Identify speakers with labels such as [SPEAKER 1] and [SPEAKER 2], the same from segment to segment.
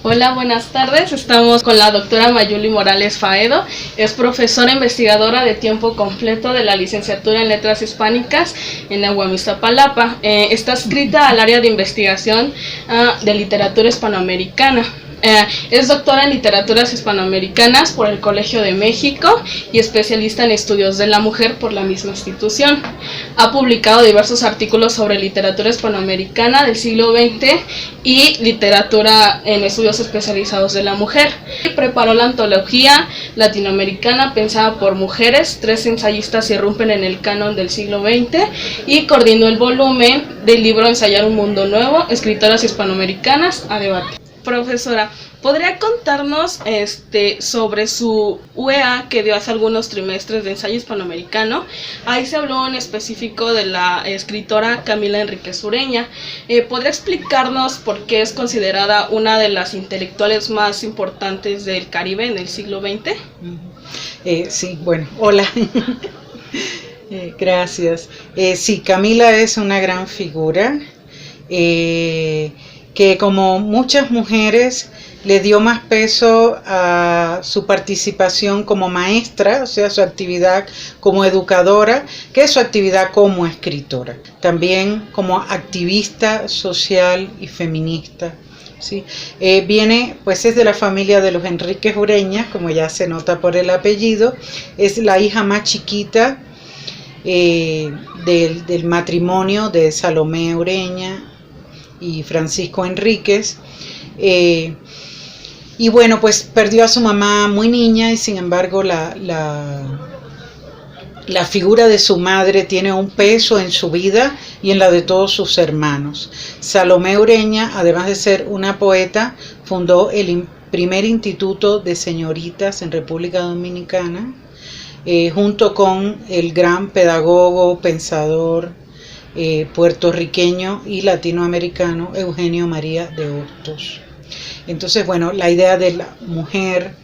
[SPEAKER 1] Hola, buenas tardes. Estamos con la doctora Mayuli Morales Faedo. Es profesora investigadora de tiempo completo de la licenciatura en Letras Hispánicas en la UAM Iztapalapa. Está adscrita al área de investigación de literatura hispanoamericana. Es doctora en literaturas hispanoamericanas por el Colegio de México y especialista en estudios de la mujer por la misma institución. Ha publicado diversos artículos sobre literatura hispanoamericana del siglo XX y literatura en estudios especializados de la mujer. Preparó la antología latinoamericana pensada por mujeres, 3 ensayistas irrumpen en el canon del siglo XX, y coordinó el volumen del libro Ensayar un mundo nuevo, escritoras hispanoamericanas a debate. Profesora, ¿podría contarnos sobre su UEA que dio hace algunos trimestres de ensayo hispanoamericano? Ahí se habló en específico de la escritora Camila Enríquez Ureña. ¿Podría explicarnos por qué es considerada una de las intelectuales más importantes del Caribe en el siglo XX?
[SPEAKER 2] Sí, bueno, hola. Gracias. Sí, Camila es una gran figura. Que como muchas mujeres le dio más peso a su participación como maestra, o sea, su actividad como educadora, que su actividad como escritora. También como activista social y feminista. ¿Sí? Viene, pues es de la familia de los Enríquez Ureña, como ya se nota por el apellido, es la hija más chiquita del matrimonio de Salomé Ureña y Francisco Enríquez, y bueno, pues perdió a su mamá muy niña, y sin embargo la figura de su madre tiene un peso en su vida y en la de todos sus hermanos. Salomé Ureña, además de ser una poeta, fundó el primer instituto de señoritas en República Dominicana, junto con el gran pedagogo, pensador, puertorriqueño y latinoamericano Eugenio María de Hostos. Entonces, bueno, la idea de la mujer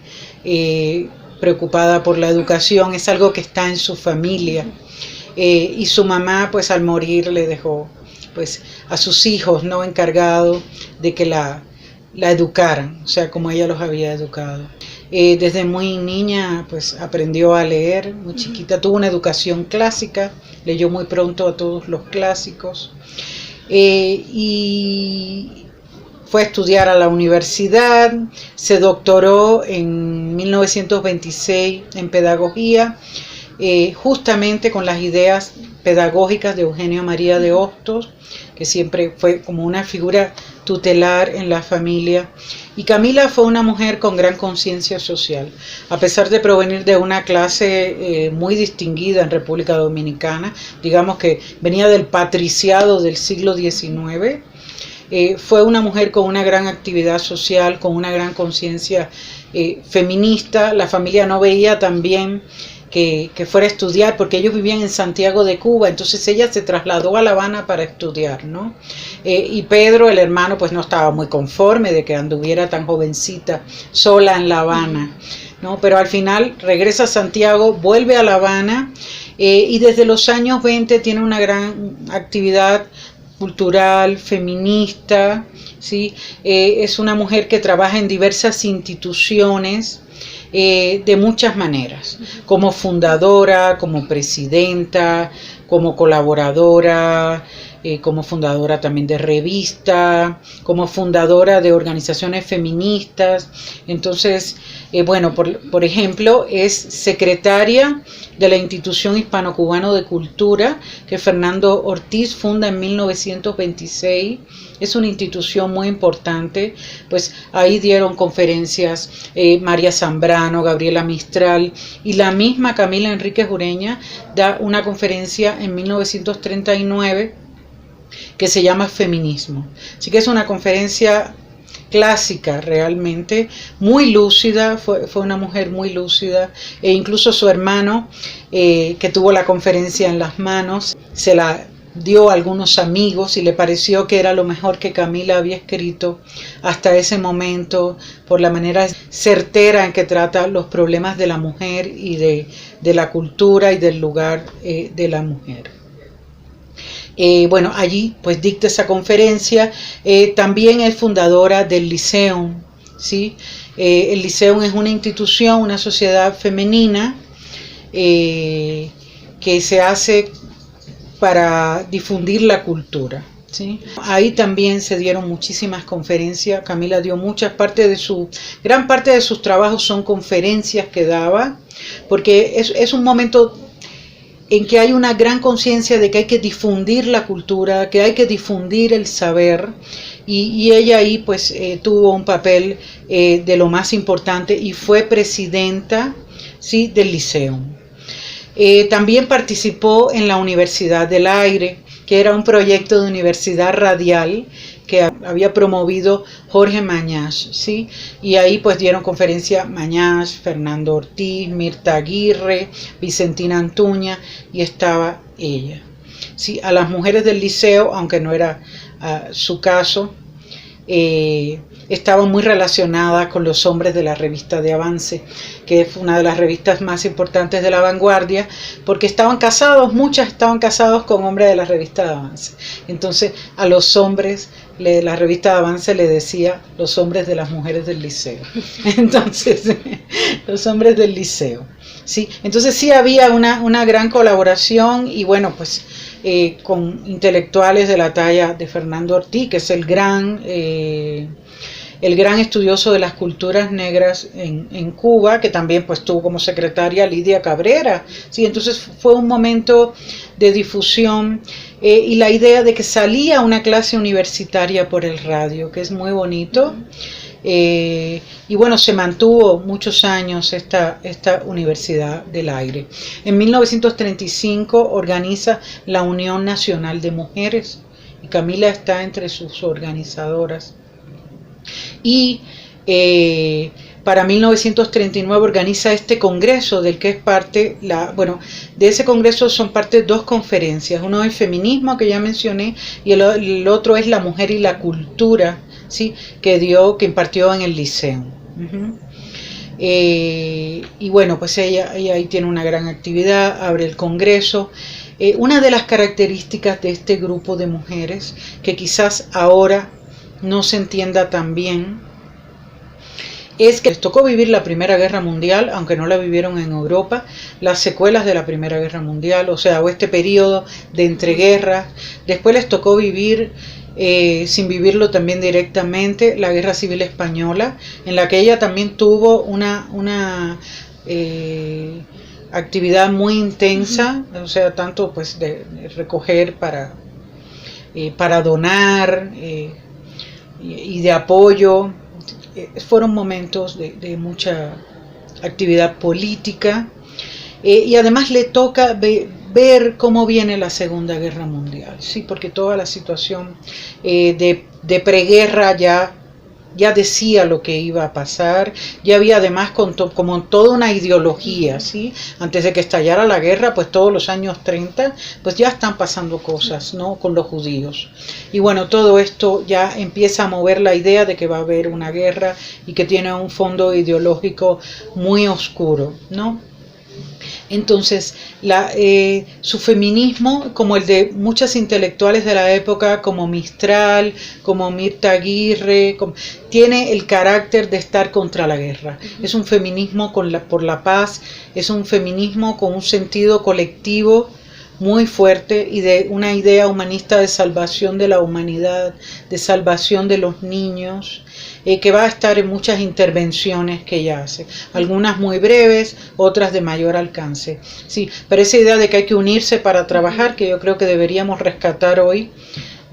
[SPEAKER 2] preocupada por la educación es algo que está en su familia, y su mamá, pues al morir, le dejó pues a sus hijos, ¿no?, encargado de que la educaran, o sea, como ella los había educado. Desde muy niña pues aprendió a leer, muy chiquita, tuvo una educación clásica, leyó muy pronto a todos los clásicos, y fue a estudiar a la universidad, se doctoró en 1926 en pedagogía, justamente con las ideas pedagógicas de Eugenio María de Hostos, que siempre fue como una figura tutelar en la familia. Y Camila fue una mujer con gran conciencia social, a pesar de provenir de una clase muy distinguida en República Dominicana, digamos que venía del patriciado del siglo XIX. Fue una mujer con una gran actividad social, con una gran conciencia feminista. La familia no veía también que fuera a estudiar, porque ellos vivían en Santiago de Cuba, entonces ella se trasladó a La Habana para estudiar, ¿no? Y Pedro, el hermano, pues no estaba muy conforme de que anduviera tan jovencita sola en La Habana, ¿no? Pero al final regresa a Santiago, vuelve a La Habana, y desde los años 20 tiene una gran actividad cultural, feminista, ¿sí? Es una mujer que trabaja en diversas instituciones, de muchas maneras, como fundadora, como presidenta, como colaboradora, como fundadora también de revista, como fundadora de organizaciones feministas. Entonces, bueno, por ejemplo, es secretaria de la Institución Hispano-Cubano de Cultura, que Fernando Ortiz funda en 1926. Es una institución muy importante, pues ahí dieron conferencias María Zambrano, Gabriela Mistral, y la misma Camila Enríquez Ureña da una conferencia en 1939 que se llama Feminismo. Así que es una conferencia clásica realmente, muy lúcida, fue una mujer muy lúcida, e incluso su hermano, que tuvo la conferencia en las manos, se la dio a algunos amigos y le pareció que era lo mejor que Camila había escrito hasta ese momento, por la manera certera en que trata los problemas de la mujer y de la cultura y del lugar de la mujer. Bueno, allí pues dicta esa conferencia. También es fundadora del Liceum, ¿sí? El Liceo es una institución, una sociedad femenina que se hace para difundir la cultura, ¿sí? Ahí también se dieron muchísimas conferencias. Camila dio gran parte de sus trabajos son conferencias que daba, porque es un momento en que hay una gran conciencia de que hay que difundir la cultura, que hay que difundir el saber, y ella ahí pues tuvo un papel de lo más importante y fue presidenta, ¿sí?, del Liceo. También participó en la Universidad del Aire, que era un proyecto de universidad radial que había promovido Jorge Mañas, ¿sí? Y ahí pues dieron conferencia Mañas, Fernando Ortiz, Mirta Aguirre, Vicentina Antuña, y estaba ella. ¿Sí? A las mujeres del liceo, aunque no era su caso, estaban muy relacionadas con los hombres de la revista de Avance, que es una de las revistas más importantes de la vanguardia, porque estaban casados, muchas estaban casados con hombres de la revista de Avance. Entonces a los hombres, la revista de Avance le decía los hombres de las mujeres del liceo. Entonces, los hombres del liceo. ¿Sí? Entonces sí había una gran colaboración, y bueno, pues con intelectuales de la talla de Fernando Ortiz, que es el gran estudioso de las culturas negras en Cuba, que también pues tuvo como secretaria Lidia Cabrera, ¿sí? Entonces fue un momento de difusión, y la idea de que salía una clase universitaria por el radio, que es muy bonito. Y bueno, se mantuvo muchos años esta Universidad del Aire. En 1935 organiza la Unión Nacional de Mujeres, y Camila está entre sus organizadoras. Y para 1939 organiza este congreso del que es parte, de ese congreso son parte dos conferencias. Uno es feminismo, que ya mencioné, y el otro es la mujer y la cultura, ¿sí?, que impartió en el liceo. Y bueno, pues ella ahí tiene una gran actividad, abre el congreso. Una de las características de este grupo de mujeres, que quizás ahora no se entienda tan bien, es que les tocó vivir la Primera Guerra Mundial, aunque no la vivieron en Europa, las secuelas de la Primera Guerra Mundial, o este periodo de entreguerras. Después les tocó vivir, sin vivirlo también directamente, la Guerra Civil Española, en la que ella también tuvo una actividad muy intensa, tanto pues de recoger para donar, y de apoyo. Fueron momentos de mucha actividad política, y además le toca ver cómo viene la Segunda Guerra Mundial, sí, porque toda la situación de preguerra ya decía lo que iba a pasar, ya había además como toda una ideología, ¿sí? Antes de que estallara la guerra, pues todos los años 30, pues ya están pasando cosas, ¿no?, con los judíos. Y bueno, todo esto ya empieza a mover la idea de que va a haber una guerra y que tiene un fondo ideológico muy oscuro, ¿no? Entonces, su feminismo, como el de muchas intelectuales de la época, como Mistral, como Mirta Aguirre, tiene el carácter de estar contra la guerra. Es un feminismo por la paz, es un feminismo con un sentido colectivo muy fuerte, y de una idea humanista de salvación de la humanidad, de salvación de los niños, que va a estar en muchas intervenciones que ella hace, algunas muy breves, otras de mayor alcance. Sí, pero esa idea de que hay que unirse para trabajar, que yo creo que deberíamos rescatar hoy,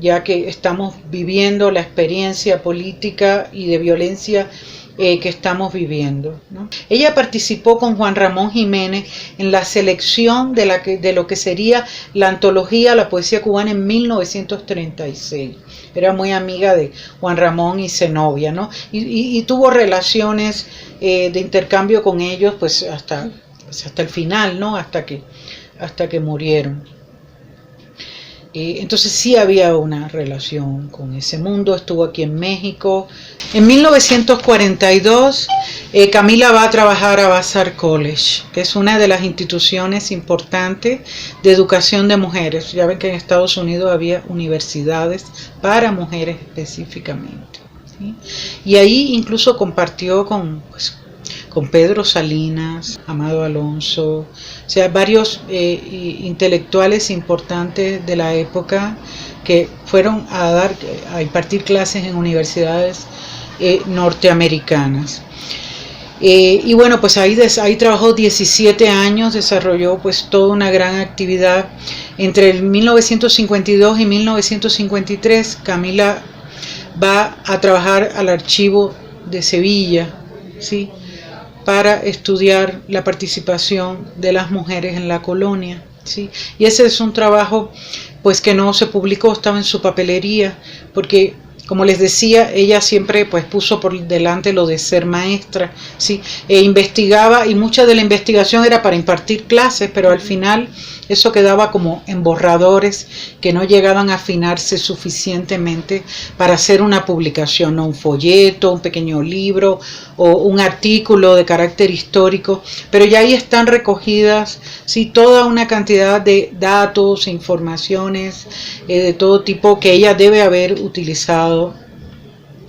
[SPEAKER 2] ya que estamos viviendo la experiencia política y de violencia que estamos viviendo, ¿no? Ella participó con Juan Ramón Jiménez en la selección de lo que sería la antología La Poesía Cubana en 1936. Era muy amiga de Juan Ramón y Zenobia, ¿no? Y tuvo relaciones de intercambio con ellos pues hasta el final, ¿no? Hasta que murieron. Entonces sí había una relación con ese mundo. Estuvo aquí en México. En 1942 Camila va a trabajar a Vassar College, que es una de las instituciones importantes de educación de mujeres. Ya ven que en Estados Unidos había universidades para mujeres específicamente. ¿sí? Y ahí incluso compartió con Pedro Salinas, Amado Alonso, o sea, varios intelectuales importantes de la época que fueron a impartir clases en universidades norteamericanas. Y bueno, pues ahí trabajó 17 años, desarrolló pues toda una gran actividad. Entre el 1952 y 1953, Camila va a trabajar al archivo de Sevilla, ¿sí?, para estudiar la participación de las mujeres en la colonia, ¿sí? Y ese es un trabajo pues que no se publicó, estaba en su papelería, porque como les decía, ella siempre pues puso por delante lo de ser maestra, ¿sí? E investigaba, y mucha de la investigación era para impartir clases, pero al final eso quedaba como en borradores que no llegaban a afinarse suficientemente para hacer una publicación, ¿no? Un folleto, un pequeño libro o un artículo de carácter histórico, pero ya ahí están recogidas, ¿sí?, toda una cantidad de datos e informaciones de todo tipo que ella debe haber utilizado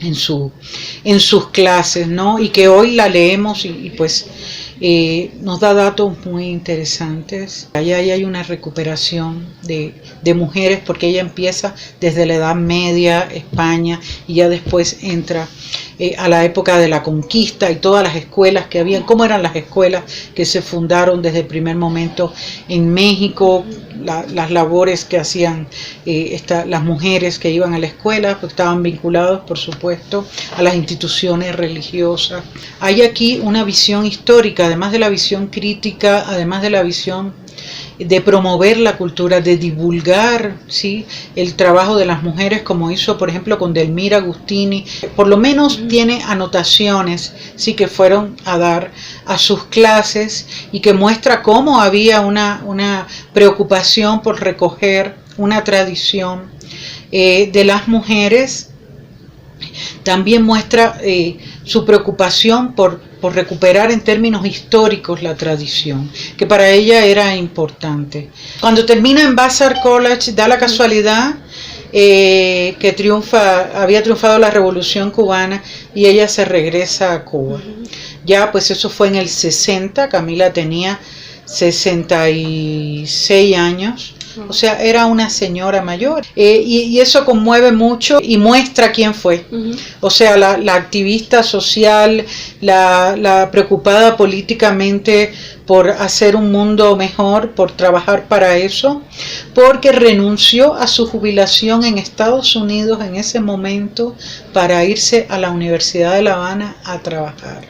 [SPEAKER 2] en sus clases, ¿no? Y que hoy la leemos y pues nos da datos muy interesantes. Allá hay una recuperación de mujeres, porque ella empieza desde la Edad Media, España, y ya después entra a la época de la conquista y todas las escuelas que habían, cómo eran las escuelas que se fundaron desde el primer momento en México, las labores que hacían las mujeres que iban a la escuela, pues estaban vinculados, por supuesto, a las instituciones religiosas. Hay aquí una visión histórica, además de la visión crítica, además de la visión de promover la cultura, de divulgar, ¿sí?, el trabajo de las mujeres, como hizo por ejemplo con Delmira Agustini. Por lo menos tiene anotaciones, sí, que fueron a dar a sus clases, y que muestra cómo había una preocupación por recoger una tradición de las mujeres. También muestra su preocupación por recuperar en términos históricos la tradición, que para ella era importante. Cuando termina en Vassar College, da la casualidad que había triunfado la Revolución Cubana y ella se regresa a Cuba. Ya pues eso fue en el 60, Camila tenía 66 años. O sea, era una señora mayor, y eso conmueve mucho y muestra quién fue. O sea, la activista social, la preocupada políticamente por hacer un mundo mejor, por trabajar para eso, porque renunció a su jubilación en Estados Unidos en ese momento para irse a la Universidad de La Habana a trabajar.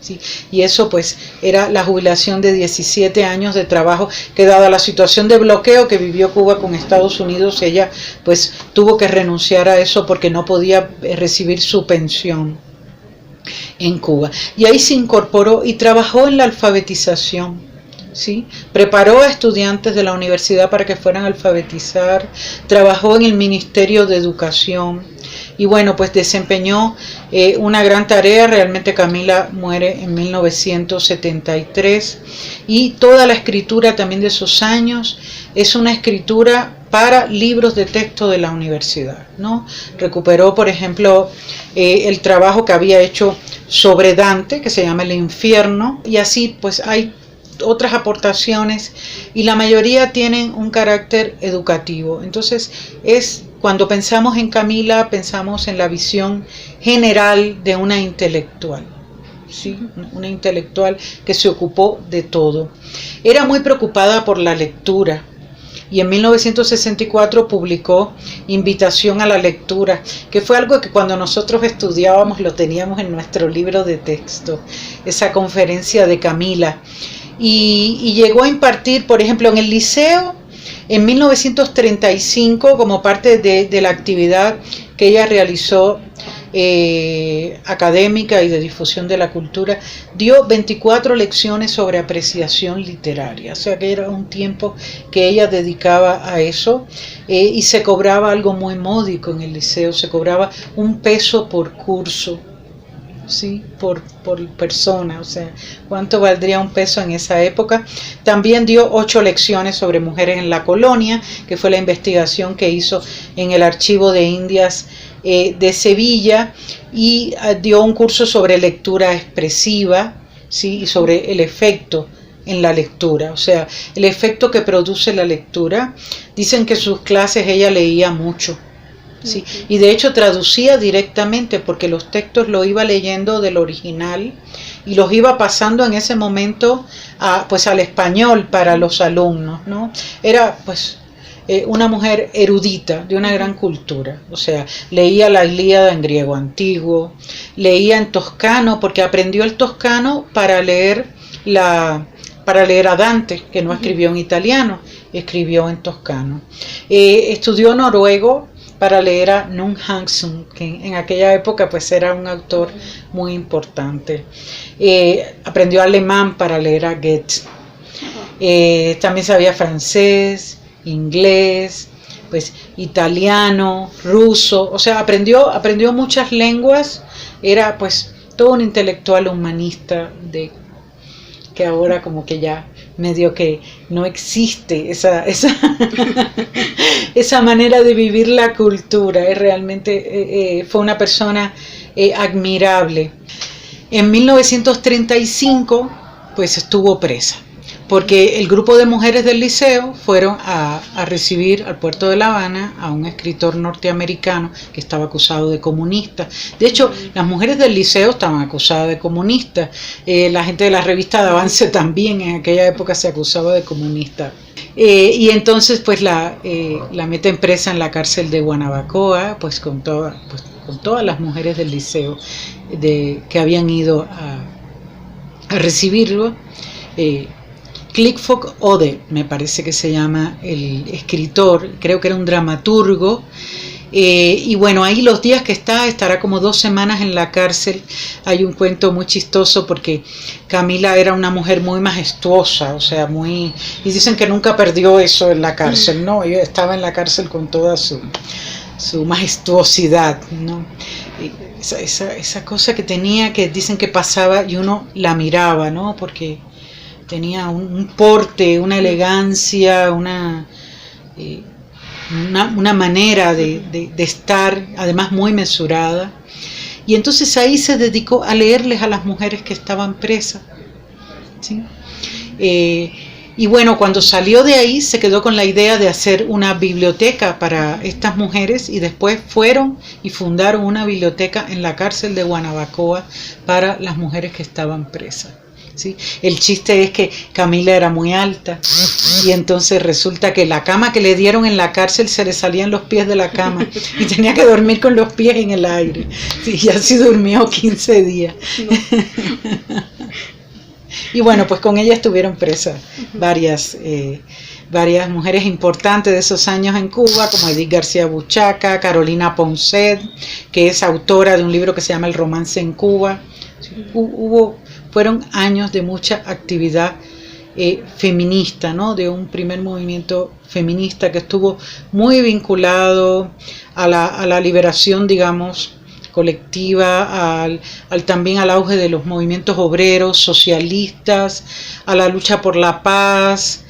[SPEAKER 2] Sí, y eso pues era la jubilación de 17 años de trabajo, que dada la situación de bloqueo que vivió Cuba con Estados Unidos, ella pues tuvo que renunciar a eso porque no podía recibir su pensión en Cuba. Y ahí se incorporó y trabajó en la alfabetización, ¿sí? Preparó a estudiantes de la universidad para que fueran a alfabetizar, trabajó en el Ministerio de Educación. Y bueno, pues desempeñó una gran tarea. Realmente Camila muere en 1973, y toda la escritura también de esos años es una escritura para libros de texto de la universidad, ¿no? Recuperó, por ejemplo, el trabajo que había hecho sobre Dante, que se llama El Infierno, y así pues hay otras aportaciones, y la mayoría tienen un carácter educativo. Entonces cuando pensamos en Camila, pensamos en la visión general de una intelectual, ¿sí? Una intelectual que se ocupó de todo. Era muy preocupada por la lectura, y en 1964 publicó Invitación a la Lectura, que fue algo que cuando nosotros estudiábamos lo teníamos en nuestro libro de texto, esa conferencia de Camila. Y llegó a impartir, por ejemplo, en el liceo, en 1935, como parte de la actividad que ella realizó académica y de difusión de la cultura, dio 24 lecciones sobre apreciación literaria. O sea que era un tiempo que ella dedicaba a eso, y se cobraba algo muy módico en el liceo, se cobraba $1 por curso. Sí, por persona, o sea, ¿cuánto valdría $1 en esa época? También dio 8 lecciones sobre mujeres en la colonia, que fue la investigación que hizo en el Archivo de Indias de Sevilla y dio un curso sobre lectura expresiva, ¿sí? Y sobre el efecto en la lectura, o sea, el efecto que produce la lectura. Dicen que en sus clases ella leía mucho, ¿sí? Y de hecho traducía directamente, porque los textos los iba leyendo del original y los iba pasando en ese momento pues al español para los alumnos, ¿no? Era pues una mujer erudita, de una gran cultura, o sea, leía la Ilíada en griego antiguo, leía en toscano, porque aprendió el toscano para leer a Dante, que no escribió en italiano, escribió en toscano. Estudió noruego para leer a Nunn Hansson, que en aquella época pues era un autor muy importante. Aprendió alemán para leer a Goethe. También sabía francés, inglés, pues italiano, ruso, o sea, aprendió muchas lenguas. Era pues todo un intelectual humanista que ahora como que ya medio que no existe esa manera de vivir la cultura. Realmente fue una persona admirable. En 1935 pues estuvo presa, porque el grupo de mujeres del liceo fueron a recibir al puerto de La Habana a un escritor norteamericano que estaba acusado de comunista. De hecho, las mujeres del liceo estaban acusadas de comunistas. La gente de la revista de Avance también en aquella época se acusaba de comunista. Y entonces pues la meten presa en la cárcel de Guanabacoa, pues con todas las mujeres del liceo que habían ido a recibirlo. Clifford Ode, me parece que se llama el escritor, creo que era un dramaturgo, y bueno, ahí los días que estará como 2 semanas en la cárcel. Hay un cuento muy chistoso porque Camila era una mujer muy majestuosa, o sea, y dicen que nunca perdió eso en la cárcel, ¿no? Ella estaba en la cárcel con toda su majestuosidad, ¿no? Esa cosa que tenía, que dicen que pasaba y uno la miraba, ¿no? Porque tenía un porte, una elegancia, una manera de estar, además muy mesurada. Y entonces ahí se dedicó a leerles a las mujeres que estaban presas, ¿sí? Y bueno, cuando salió de ahí se quedó con la idea de hacer una biblioteca para estas mujeres, y después fueron y fundaron una biblioteca en la cárcel de Guanabacoa para las mujeres que estaban presas. ¿Sí? El chiste es que Camila era muy alta, y entonces resulta que la cama que le dieron en la cárcel se le salían los pies de la cama y tenía que dormir con los pies en el aire. Sí, y así durmió 15 días. No. Y bueno, pues con ella estuvieron presas varias mujeres importantes de esos años en Cuba, como Edith García Buchaca, Carolina Ponset, que es autora de un libro que se llama El romance en Cuba. Fueron años de mucha actividad feminista, ¿no? De un primer movimiento feminista que estuvo muy vinculado a la liberación, digamos, colectiva, también al auge de los movimientos obreros, socialistas, a la lucha por la paz,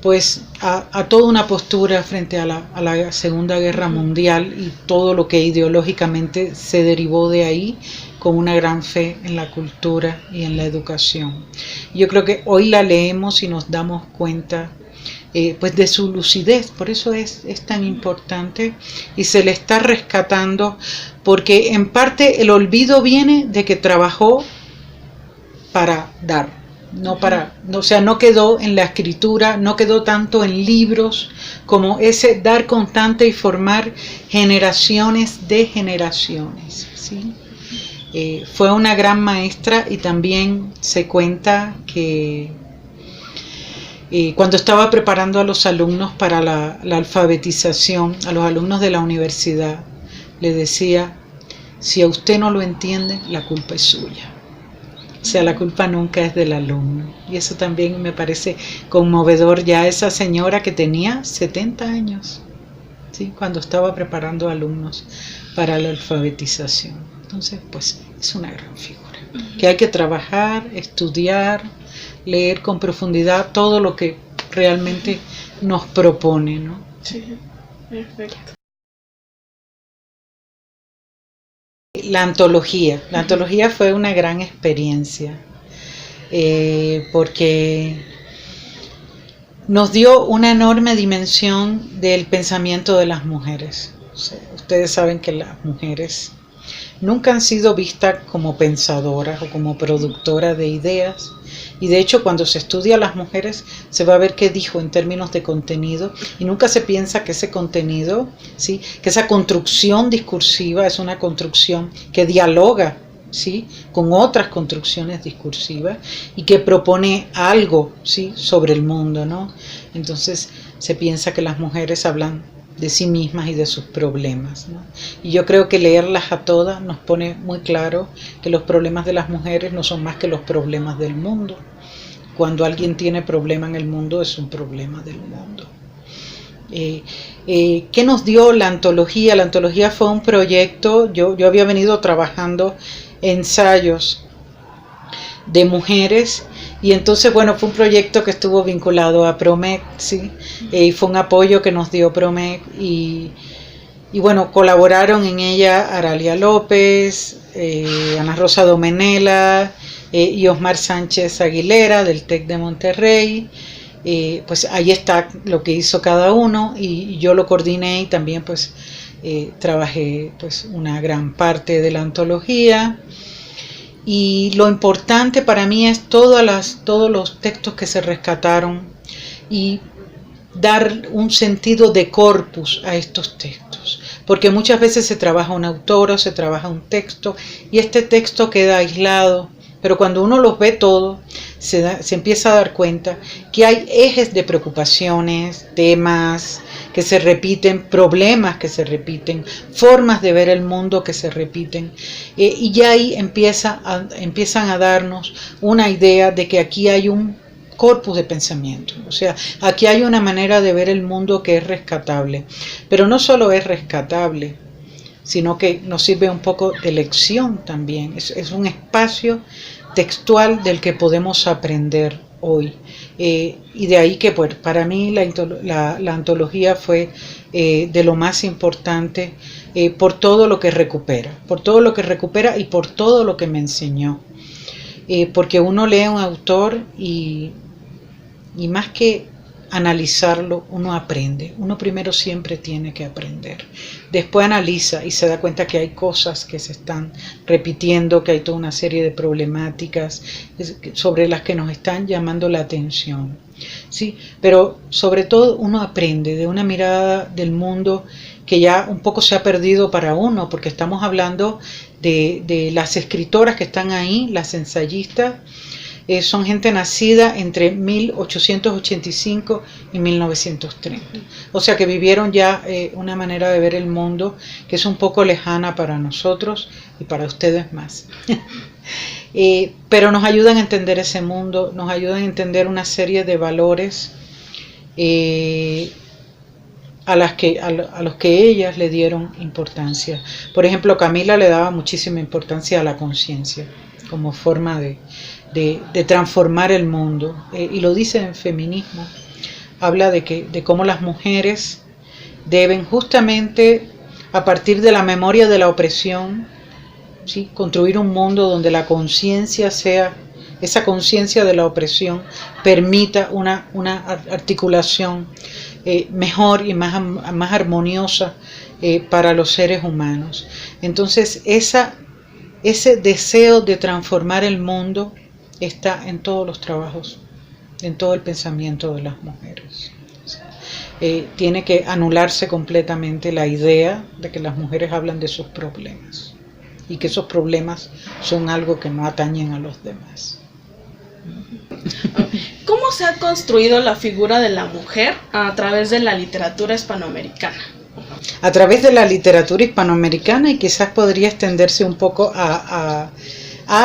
[SPEAKER 2] pues a toda una postura frente a la Segunda Guerra Mundial y todo lo que ideológicamente se derivó de ahí, con una gran fe en la cultura y en la educación. Yo creo que hoy la leemos y nos damos cuenta pues de su lucidez, por eso es tan importante, y se le está rescatando, porque en parte el olvido viene de que trabajó para dar, o sea, no quedó en la escritura, no quedó tanto en libros como ese dar constante y formar generaciones de generaciones, ¿sí? Fue una gran maestra, y también se cuenta que cuando estaba preparando a los alumnos para la alfabetización, a los alumnos de la universidad, le decía: si a usted no lo entiende, la culpa es suya. O sea, la culpa nunca es del alumno. Y eso también me parece conmovedor. Ya esa señora que tenía 70 años, ¿sí? Cuando estaba preparando alumnos para la alfabetización. Entonces, pues, es una gran figura, que hay que trabajar, estudiar, leer con profundidad todo lo que realmente nos propone, ¿no?
[SPEAKER 1] Sí, perfecto.
[SPEAKER 2] La antología. La antología fue una gran experiencia, porque nos dio una enorme dimensión del pensamiento de las mujeres. O sea, ustedes saben que las mujeres nunca han sido vistas como pensadoras o como productoras de ideas, y de hecho cuando se estudia a las mujeres se va a ver qué dijo en términos de contenido, y nunca se piensa que ese contenido, ¿sí?, que esa construcción discursiva es una construcción que dialoga, ¿sí?, con otras construcciones discursivas y que propone algo, ¿sí?, sobre el mundo, ¿no? Entonces se piensa que las mujeres hablan de sí mismas y de sus problemas, ¿no? Y yo creo que leerlas a todas nos pone muy claro que los problemas de las mujeres no son más que los problemas del mundo. Cuando alguien tiene problema en el mundo, es un problema del mundo. ¿Qué nos dio la antología? La antología fue un proyecto, yo había venido trabajando ensayos de mujeres, y entonces, bueno, fue un proyecto que estuvo vinculado a PROMEC, ¿sí? Y fue un apoyo que nos dio PROMEC, y bueno, colaboraron en ella Aralia López, Ana Rosa Domenela, y Osmar Sánchez Aguilera del TEC de Monterrey. Pues ahí está lo que hizo cada uno, y yo lo coordiné, y también pues trabajé pues una gran parte de la antología. Y lo importante para mí es todos los textos que se rescataron y dar un sentido de corpus a estos textos, porque muchas veces se trabaja un autor o se trabaja un texto y este texto queda aislado, pero cuando uno los ve todos se empieza a dar cuenta que hay ejes de preocupaciones, temas que se repiten, problemas que se repiten, formas de ver el mundo que se repiten, y ya ahí empiezan a darnos una idea de que aquí hay un corpus de pensamiento, o sea, aquí hay una manera de ver el mundo que es rescatable, pero no solo es rescatable, sino que nos sirve un poco de lección también, es un espacio textual del que podemos aprender hoy, y de ahí que pues, para mí la antología fue de lo más importante, por todo lo que recupera y por todo lo que me enseñó, porque uno lee a un autor y más que analizarlo, uno aprende. Uno primero siempre tiene que aprender. Después analiza y se da cuenta que hay cosas que se están repitiendo, que hay toda una serie de problemáticas sobre las que nos están llamando la atención. ¿Sí? Pero sobre todo uno aprende de una mirada del mundo que ya un poco se ha perdido para uno, porque estamos hablando de las escritoras que están ahí, las ensayistas. Son gente nacida entre 1885 y 1930. O sea que vivieron ya una manera de ver el mundo que es un poco lejana para nosotros y para ustedes más. Pero nos ayudan a entender ese mundo, nos ayudan a entender una serie de valores a los que ellas le dieron importancia. Por ejemplo, Camila le daba muchísima importancia a la conciencia como forma de transformar el mundo, y lo dice en Feminismo, habla de cómo las mujeres deben justamente a partir de la memoria de la opresión, ¿sí?, construir un mundo donde la conciencia sea, esa conciencia de la opresión permita una articulación mejor y más armoniosa para los seres humanos. Entonces ese deseo de transformar el mundo está en todos los trabajos, en todo el pensamiento de las mujeres. Tiene que anularse completamente la idea de que las mujeres hablan de sus problemas y que esos problemas son algo que no atañen a los demás.
[SPEAKER 1] ¿Cómo se ha construido la figura de la mujer a través de la literatura hispanoamericana?
[SPEAKER 2] A través de la literatura hispanoamericana, y quizás podría extenderse un poco a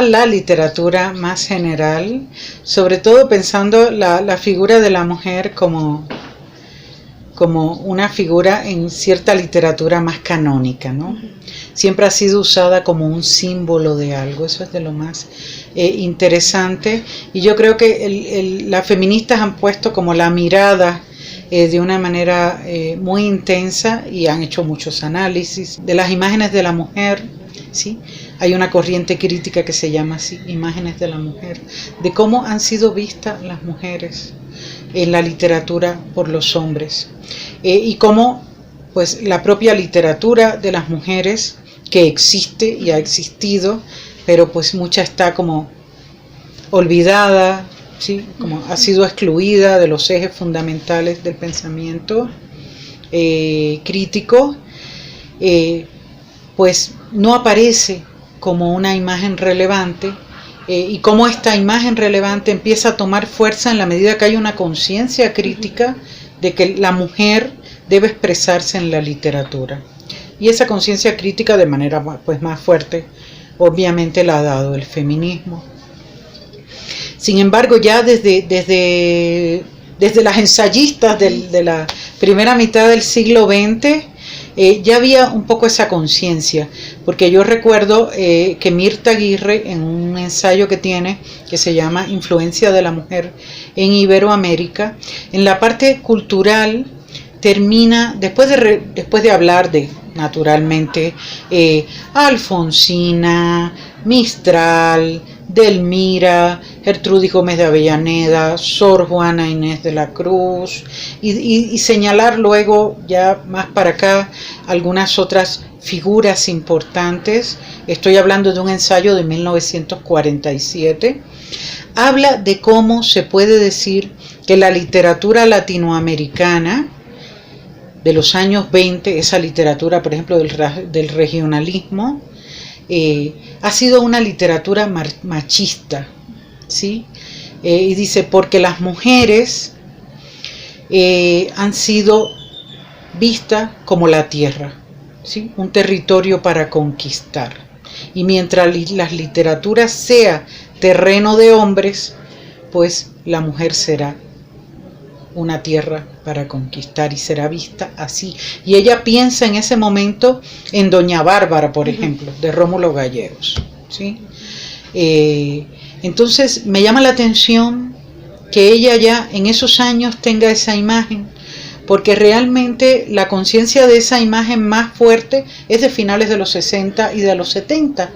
[SPEAKER 2] la literatura más general, sobre todo pensando la figura de la mujer como una figura en cierta literatura más canónica, ¿no? Siempre ha sido usada como un símbolo de algo, eso es de lo más interesante, y yo creo que las feministas han puesto como la mirada de una manera muy intensa, y han hecho muchos análisis de las imágenes de la mujer ¿sí? Hay una corriente crítica que se llama así, Imágenes de la Mujer, de cómo han sido vistas las mujeres en la literatura por los hombres, y cómo pues la propia literatura de las mujeres que existe y ha existido, pero pues mucha está como olvidada, ¿sí? Como ha sido excluida de los ejes fundamentales del pensamiento crítico, pues no aparece como una imagen relevante, y cómo esta imagen relevante empieza a tomar fuerza en la medida que hay una conciencia crítica de que la mujer debe expresarse en la literatura. Y esa conciencia crítica de manera pues más fuerte obviamente la ha dado el feminismo. Sin embargo, ya desde las ensayistas de la primera mitad del siglo XX, ya había un poco esa conciencia, porque yo recuerdo que Mirta Aguirre, en un ensayo que tiene, que se llama Influencia de la mujer en Iberoamérica, en la parte cultural termina, después de hablar de, naturalmente, Alfonsina, Mistral, Delmira, Gertrudis Gómez de Avellaneda, Sor Juana Inés de la Cruz, y señalar luego, ya más para acá, algunas otras figuras importantes. Estoy hablando de un ensayo de 1947. Habla de cómo se puede decir que la literatura latinoamericana de los años 20, esa literatura, por ejemplo, del regionalismo, ha sido una literatura machista, ¿sí? Y dice, porque las mujeres han sido vistas como la tierra, ¿sí? Un territorio para conquistar. Y mientras las literaturas sea terreno de hombres, pues la mujer será una tierra para conquistar y será vista así. Y ella piensa en ese momento en Doña Bárbara, por ejemplo, de Rómulo Gallegos, ¿sí? Entonces me llama la atención que ella ya en esos años tenga esa imagen, porque realmente la conciencia de esa imagen más fuerte es de finales de los 60 y de los 70,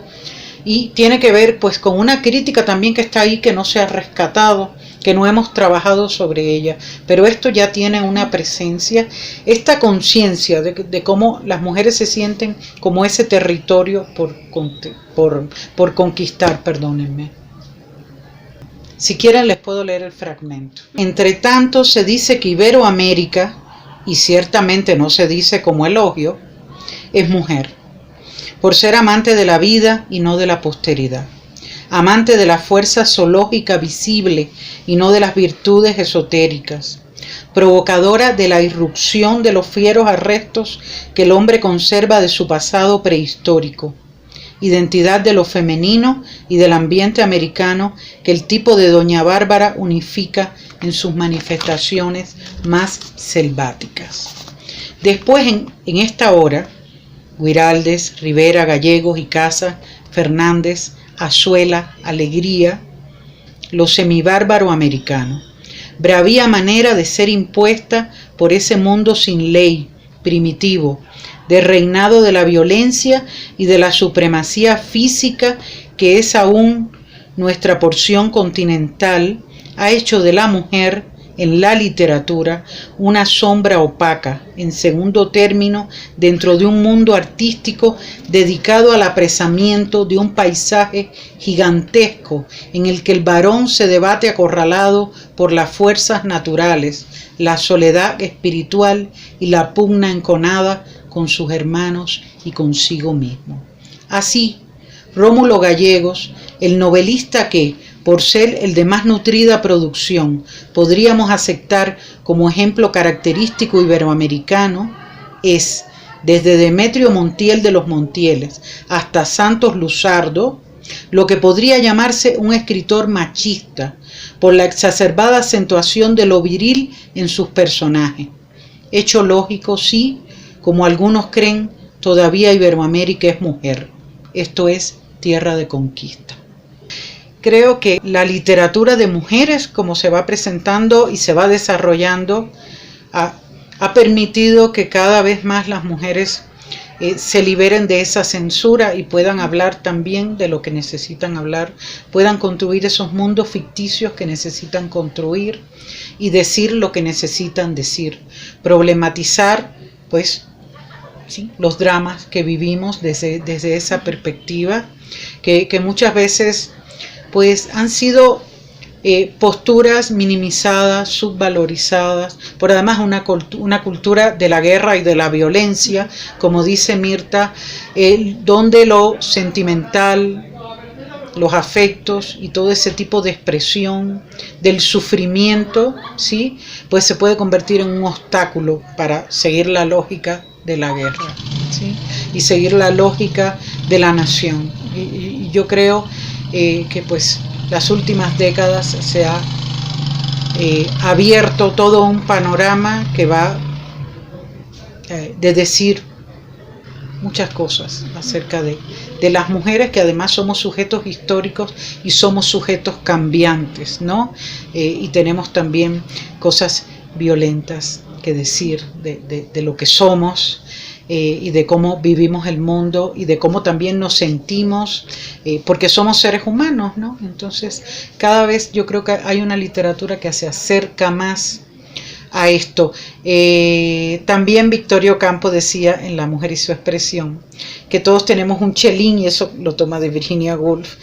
[SPEAKER 2] y tiene que ver pues con una crítica también que está ahí, que no se ha rescatado, que no hemos trabajado sobre ella, pero esto ya tiene una presencia, esta conciencia de cómo las mujeres se sienten como ese territorio por conquistar, perdónenme. Si quieren les puedo leer el fragmento. Entre tanto se dice que Iberoamérica, y ciertamente no se dice como elogio, es mujer, por ser amante de la vida y no de la posteridad, amante de la fuerza zoológica visible y no de las virtudes esotéricas, provocadora de la irrupción de los fieros arrestos que el hombre conserva de su pasado prehistórico, identidad de lo femenino y del ambiente americano que el tipo de Doña Bárbara unifica en sus manifestaciones más selváticas. Después, en esta obra, Guiraldes, Rivera, Gallegos y Casas, Fernández, Azuela, Alegría, lo semibárbaro americano, bravía manera de ser impuesta por ese mundo sin ley, primitivo, de reinado de la violencia y de la supremacía física que es aún nuestra porción continental, ha hecho de la mujer en la literatura una sombra opaca, en segundo término, dentro de un mundo artístico dedicado al apresamiento de un paisaje gigantesco en el que el varón se debate acorralado por las fuerzas naturales, la soledad espiritual y la pugna enconada con sus hermanos y consigo mismo. Así, Rómulo Gallegos, el novelista que, por ser el de más nutrida producción, podríamos aceptar como ejemplo característico iberoamericano, es, desde Demetrio Montiel de los Montieles hasta Santos Luzardo, lo que podría llamarse un escritor machista, por la exacerbada acentuación de lo viril en sus personajes. Hecho lógico, sí, como algunos creen, todavía Iberoamérica es mujer, esto es tierra de conquista. Creo que la literatura de mujeres, como se va presentando y se va desarrollando, ha permitido que cada vez más las mujeres se liberen de esa censura y puedan hablar también de lo que necesitan hablar, puedan construir esos mundos ficticios que necesitan construir y decir lo que necesitan decir, problematizar pues ¿sí? Los dramas que vivimos desde esa perspectiva, que muchas veces pues han sido posturas minimizadas, subvalorizadas, por además una cultura de la guerra y de la violencia, como dice Mirta, donde lo sentimental, los afectos y todo ese tipo de expresión del sufrimiento, ¿sí? Pues se puede convertir en un obstáculo para seguir la lógica de la guerra, ¿sí? Y seguir la lógica de la nación. Y yo creo que pues las últimas décadas se ha abierto todo un panorama que va de decir muchas cosas acerca de las mujeres, que además somos sujetos históricos y somos sujetos cambiantes, ¿no? Y tenemos también cosas violentas que decir de lo que somos y de cómo vivimos el mundo y de cómo también nos sentimos, porque somos seres humanos, ¿no? Entonces, cada vez yo creo que hay una literatura que se acerca más a esto. También Victorio Campo decía en La mujer y su expresión que todos tenemos un chelín, y eso lo toma de Virginia Woolf,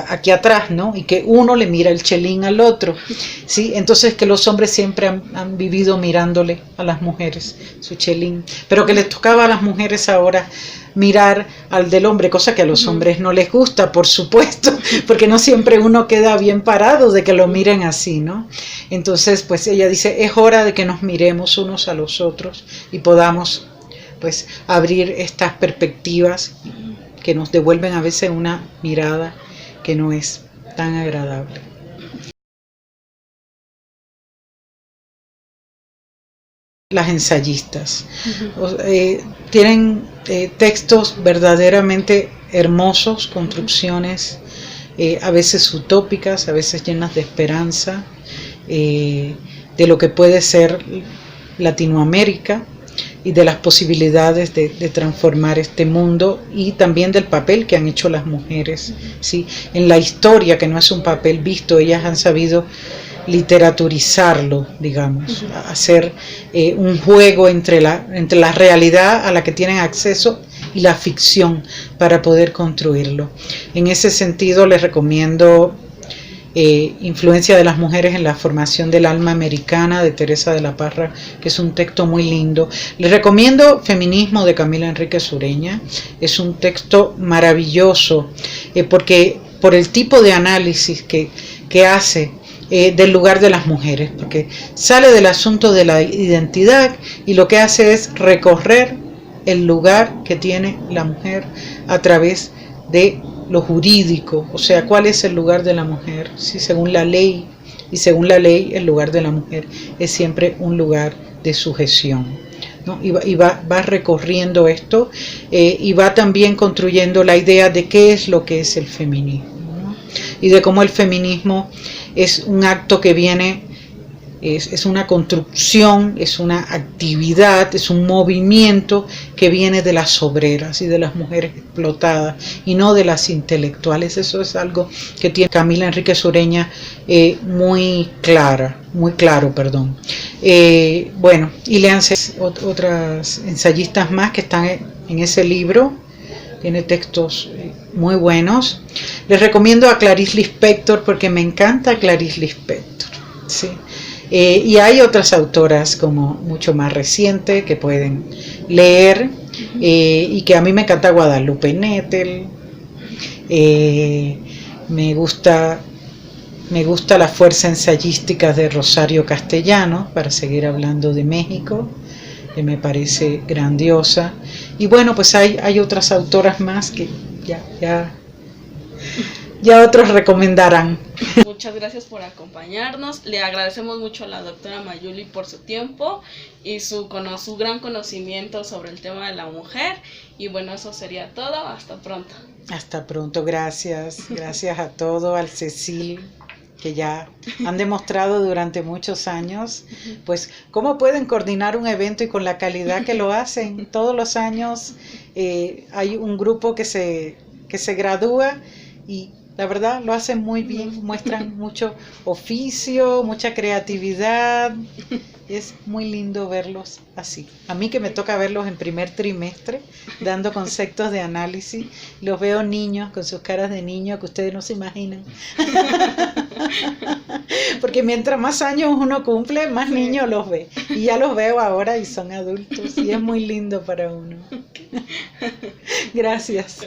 [SPEAKER 2] aquí atrás, ¿no? Y que uno le mira el chelín al otro, ¿sí? Entonces que los hombres siempre han vivido mirándole a las mujeres su chelín, pero que les tocaba a las mujeres ahora mirar al del hombre, cosa que a los hombres no les gusta, por supuesto, porque no siempre uno queda bien parado de que lo miren así, ¿no? Entonces, pues ella dice, es hora de que nos miremos unos a los otros y podamos, pues, abrir estas perspectivas que nos devuelven a veces una mirada que no es tan agradable. Las ensayistas tienen textos verdaderamente hermosos, construcciones a veces utópicas, a veces llenas de esperanza, de lo que puede ser Latinoamérica y de las posibilidades de transformar este mundo, y también del papel que han hecho las mujeres, ¿sí? En la historia, que no es un papel visto, ellas han sabido literaturizarlo, digamos, hacer un juego entre la realidad a la que tienen acceso y la ficción para poder construirlo. En ese sentido les recomiendo Influencia de las mujeres en la formación del alma americana, de Teresa de la Parra, que es un texto muy lindo. Les recomiendo Feminismo, de Camila Enríquez Ureña. Es un texto maravilloso porque por el tipo de análisis que hace del lugar de las mujeres, porque sale del asunto de la identidad y lo que hace es recorrer el lugar que tiene la mujer a través de lo jurídico, o sea, cuál es el lugar de la mujer, ¿sí? Según la ley, y según la ley el lugar de la mujer es siempre un lugar de sujeción, ¿no? Y va recorriendo esto y va también construyendo la idea de qué es lo que es el feminismo, ¿no? Y de cómo el feminismo es un acto que viene, es una construcción, es una actividad, es un movimiento que viene de las obreras y de las mujeres explotadas y no de las intelectuales. Eso es algo que tiene Camila Enríquez Ureña muy claro. Bueno, y léanse otras ensayistas más que están en ese libro. Tiene textos muy buenos. Les recomiendo a Clarice Lispector porque me encanta Clarice Lispector, ¿sí? Y hay otras autoras como mucho más reciente que pueden leer y que a mí me encanta Guadalupe Nettel. Me gusta la fuerza ensayística de Rosario Castellano, para seguir hablando de México, que me parece grandiosa. Y bueno, pues hay otras autoras más que ya otros recomendarán.
[SPEAKER 1] Muchas gracias por acompañarnos. Le agradecemos mucho a la doctora Mayuli por su tiempo y su gran conocimiento sobre el tema de la mujer. Y bueno, eso sería todo. Hasta pronto.
[SPEAKER 2] Hasta pronto. Gracias. Gracias a todos, al Cecil. que ya han demostrado durante muchos años, pues cómo pueden coordinar un evento y con la calidad que lo hacen. Todos los años hay un grupo que se gradúa y la verdad lo hacen muy bien, muestran mucho oficio, mucha creatividad. Es muy lindo verlos así. A mí que me toca verlos en primer trimestre, dando conceptos de análisis, los veo niños con sus caras de niños que ustedes no se imaginan. Porque mientras más años uno cumple, más niños los ve. Y ya los veo ahora y son adultos y es muy lindo para uno. Gracias.